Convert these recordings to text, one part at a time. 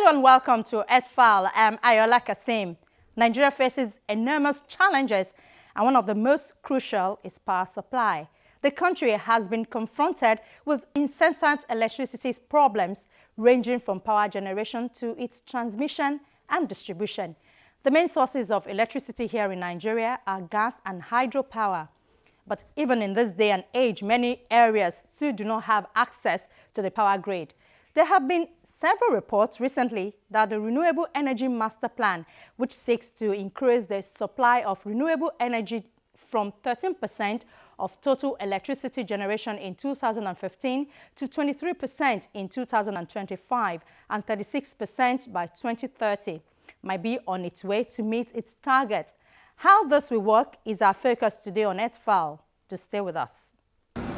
Hello and welcome to Eartfile. I'm Ayola Kasim. Nigeria faces enormous challenges, and one of the most crucial is power supply. The country has been confronted with incessant electricity problems ranging from power generation to its transmission and distribution. The main sources of electricity here in Nigeria are gas and hydropower. But even in this day and age, many areas still do not have access to the power grid. There have been several reports recently that the Renewable Energy Master Plan, which seeks to increase the supply of renewable energy from 13% of total electricity generation in 2015 to 23% in 2025 and 36% by 2030, might be on its way to meet its target. How this will work is our focus today on Eartfile. To stay with us.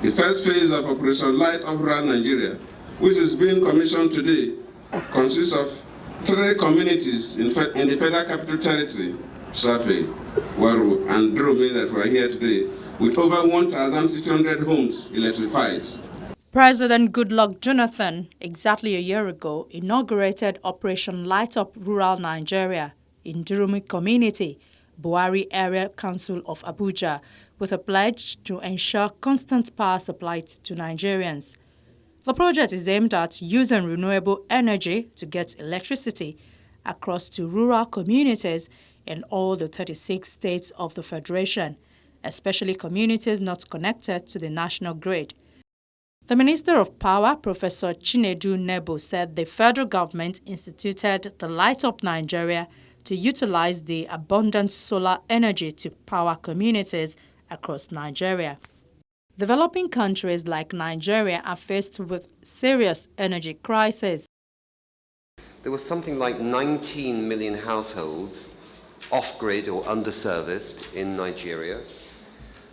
The first phase of Operation Light Up Rural Nigeria, which is being commissioned today, consists of 3 communities in the Federal Capital Territory, Safi, Waru, and Drome that we are here today, with over 1,600 homes electrified. President Goodluck Jonathan, exactly a year ago, inaugurated Operation Light Up Rural Nigeria in Drome Community, Buhari Area Council of Abuja, with a pledge to ensure constant power supply to Nigerians. The project is aimed at using renewable energy to get electricity across to rural communities in all the 36 states of the Federation, especially communities not connected to the national grid. The Minister of Power, Professor Chinedu Nebo, said the federal government instituted the Light Up Nigeria to utilize the abundant solar energy to power communities across Nigeria. Developing countries like Nigeria are faced with serious energy crisis. There was something like 19 million households off-grid or underserviced in Nigeria.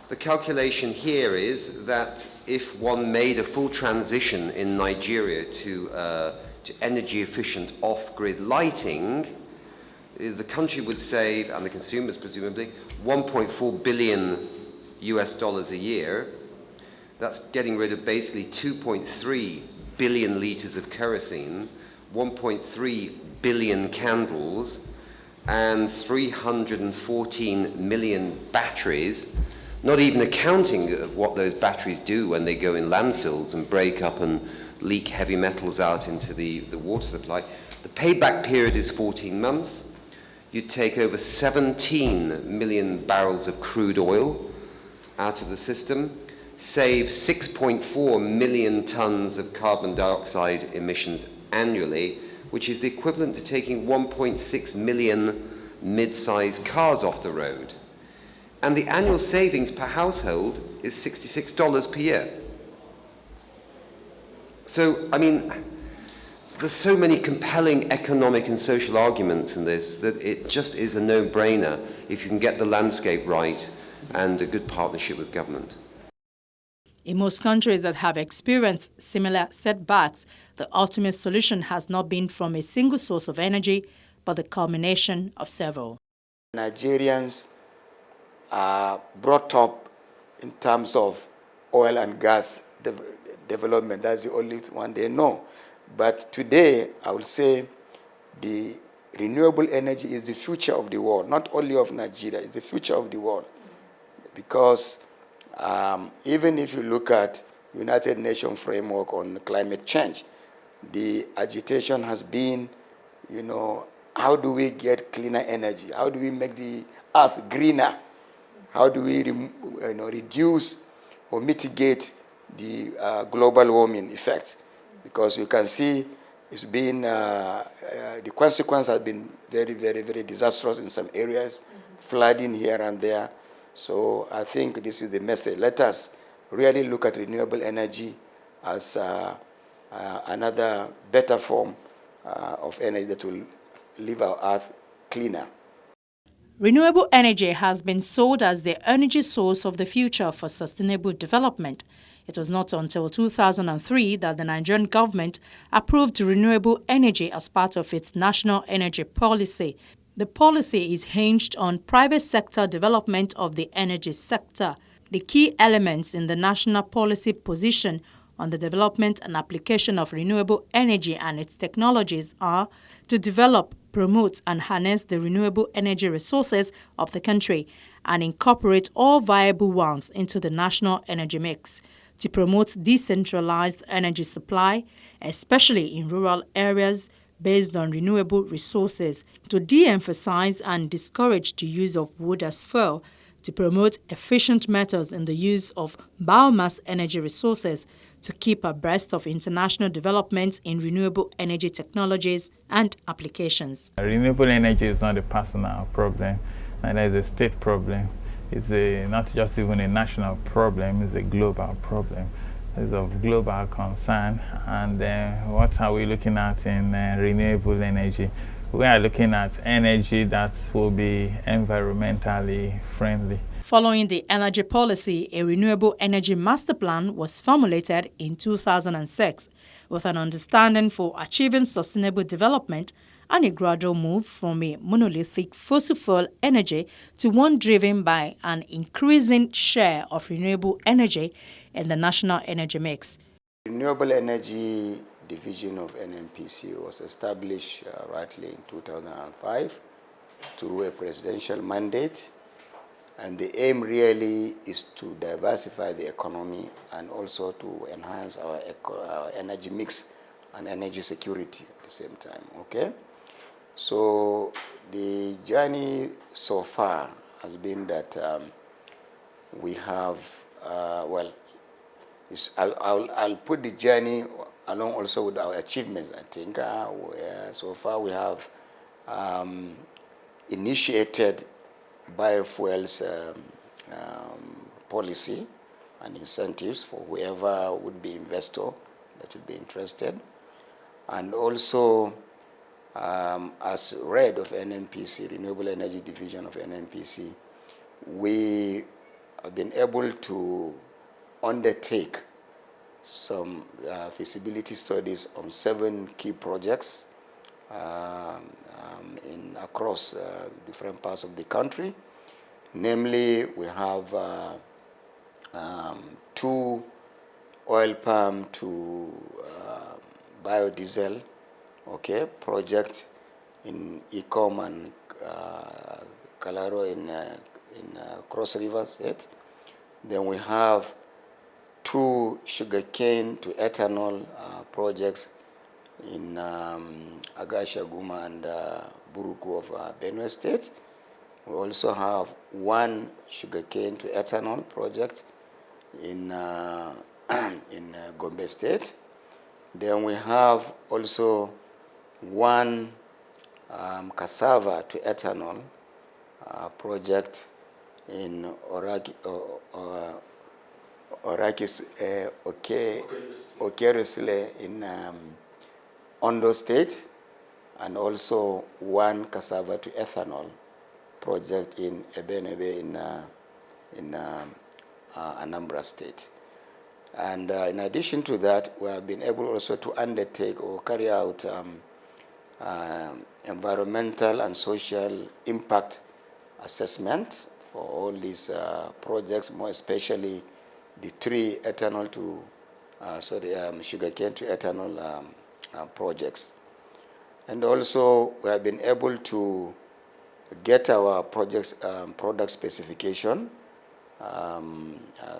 The calculation here is that if one made a full transition in Nigeria to energy-efficient off-grid lighting, the country would save, and the consumers presumably, $1.4 billion a year. That's getting rid of basically 2.3 billion litres of kerosene, 1.3 billion candles, and 314 million batteries, not even accounting of what those batteries do when they go in landfills and break up and leak heavy metals out into the water supply. The payback period is 14 months. You'd take over 17 million barrels of crude oil out of the system, save 6.4 million tons of carbon dioxide emissions annually, which is the equivalent to taking 1.6 million mid-sized cars off the road. And the annual savings per household is $66 per year. So, I mean, there's so many compelling economic and social arguments in this that it just is a no-brainer if you can get the landscape right and a good partnership with government. In most countries that have experienced similar setbacks, the ultimate solution has not been from a single source of energy, but the culmination of several. Nigerians are brought up in terms of oil and gas development. That's the only one they know. But today, I would say the renewable energy is the future of the world, not only of Nigeria, it's the future of the world. Because even if you look at United Nations framework on climate change, the agitation has been, how do we get cleaner energy? How do we make the earth greener? How do we reduce or mitigate the global warming effects? Because you can see it's been, the consequence has been very, very, very disastrous in some areas, flooding here and there. So I think this is the message. Let us really look at renewable energy as another better form of energy that will leave our earth cleaner. Renewable energy has been sold as the energy source of the future for sustainable development. It was not until 2003 that the Nigerian government approved renewable energy as part of its national energy policy. The policy is hinged on private sector development of the energy sector. The key elements in the national policy position on the development and application of renewable energy and its technologies are to develop, promote, and harness the renewable energy resources of the country and incorporate all viable ones into the national energy mix, to promote decentralized energy supply, especially in rural areas, based on renewable resources, to de-emphasize and discourage the use of wood as fuel, to promote efficient methods in the use of biomass energy resources, to keep abreast of international developments in renewable energy technologies and applications. Renewable energy is not a personal problem, neither is a state problem. It's not just even a national problem, it's a global problem. It's of global concern. And what are we looking at in renewable energy? We are looking at energy that will be environmentally friendly. Following the energy policy, a renewable energy master plan was formulated in 2006 with an understanding for achieving sustainable development and a gradual move from a monolithic fossil fuel energy to one driven by an increasing share of renewable energy in the national energy mix. Renewable Energy Division of NNPC was established rightly in 2005 through a presidential mandate, and the aim really is to diversify the economy and also to enhance our energy mix and energy security at the same time. Okay, so the journey so far has been that we have I'll put the journey along also with our achievements. I think so far we have initiated biofuels policy and incentives for whoever would be investor that would be interested. And also, as RED of NNPC, Renewable Energy Division of NNPC, we have been able to undertake some feasibility studies on 7 key projects across different parts of the country. Namely, we have 2 oil palm to biodiesel, okay, project in Ecom and Calaro in Cross River State. Then we have 2 sugarcane to ethanol projects in Agasha, Guma, and Buruku of Benue State. We also have 1 sugarcane to ethanol project in Gombe State. Then we have also 1 cassava to ethanol project in Okeresile in Ondo State, and also 1 cassava to ethanol project in Ebenebe in Anambra State. And in addition to that, we have been able also to undertake or carry out environmental and social impact assessment for all these projects, more especially the 3 ethanol to sugarcane to ethanol projects. And also, we have been able to get our projects product specification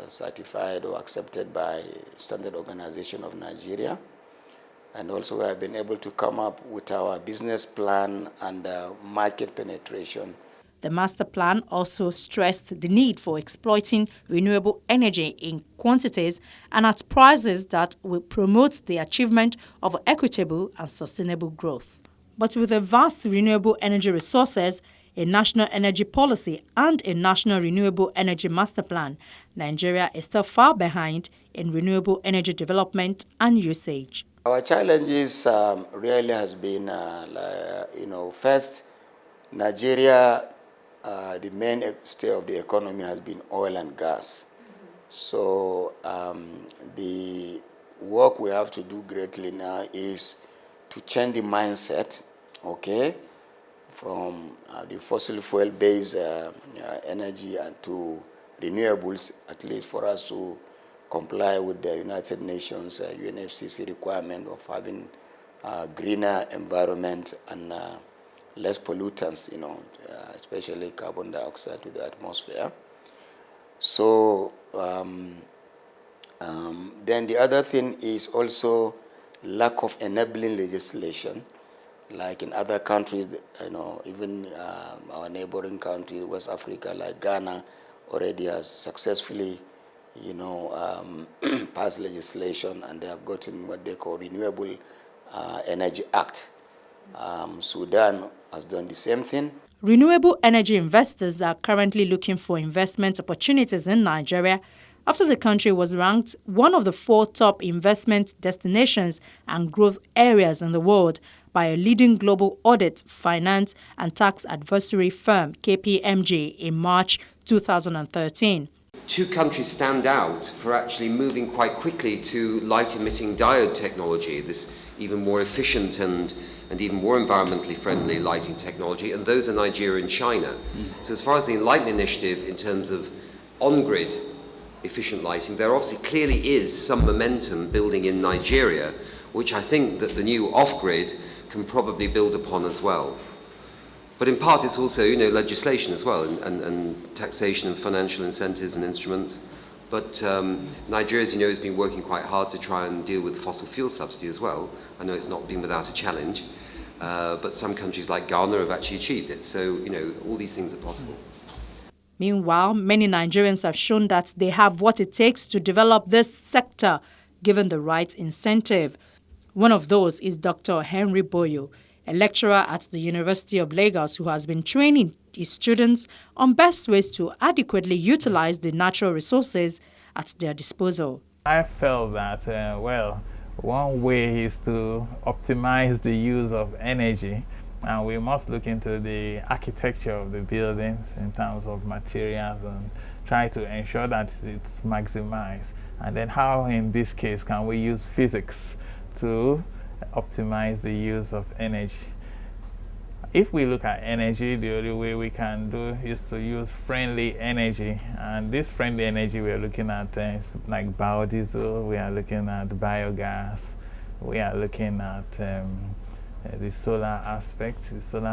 certified or accepted by Standard Organization of Nigeria. And also, we have been able to come up with our business plan and market penetration. The master plan also stressed the need for exploiting renewable energy in quantities and at prices that will promote the achievement of equitable and sustainable growth. But with a vast renewable energy resources, a national energy policy and a national renewable energy master plan, Nigeria is still far behind in renewable energy development and usage. Our challenges really has been, first, Nigeria, the mainstay of the economy has been oil and gas. So the work we have to do greatly now is to change the mindset, okay, from the fossil fuel-based energy and to renewables, at least for us to comply with the United Nations UNFCCC requirement of having greener environment and less pollutants, especially carbon dioxide to the atmosphere. So then the other thing is also lack of enabling legislation, like in other countries, even our neighboring country, West Africa, like Ghana, already has successfully, passed legislation, and they have gotten what they call Renewable Energy Act. Sudan has done the same thing. Renewable energy investors are currently looking for investment opportunities in Nigeria after the country was ranked one of the 4 top investment destinations and growth areas in the world by a leading global audit, finance and tax advisory firm, KPMG, in March 2013. 2 countries stand out for actually moving quite quickly to light-emitting diode technology, this even more efficient and even more environmentally friendly lighting technology, and those are Nigeria and China. So as far as the Enlighten initiative in terms of on-grid efficient lighting, there obviously clearly is some momentum building in Nigeria, which I think that the new off-grid can probably build upon as well. But in part it's also, legislation as well, and taxation and financial incentives and instruments. But Nigeria, as you know, has been working quite hard to try and deal with fossil fuel subsidy as well. I know it's not been without a challenge, but some countries like Ghana have actually achieved it. So, all these things are possible. Meanwhile, many Nigerians have shown that they have what it takes to develop this sector, given the right incentive. One of those is Dr. Henry Boyo, a lecturer at the University of Lagos who has been training his students on best ways to adequately utilize the natural resources at their disposal. I felt that, one way is to optimize the use of energy, and we must look into the architecture of the buildings in terms of materials and try to ensure that it's maximized. And then how, in this case, can we use physics to optimize the use of energy? If we look at energy, the only way we can do is to use friendly energy. And this friendly energy we are looking at is like biodiesel, we are looking at biogas, we are looking at the solar aspect, the solar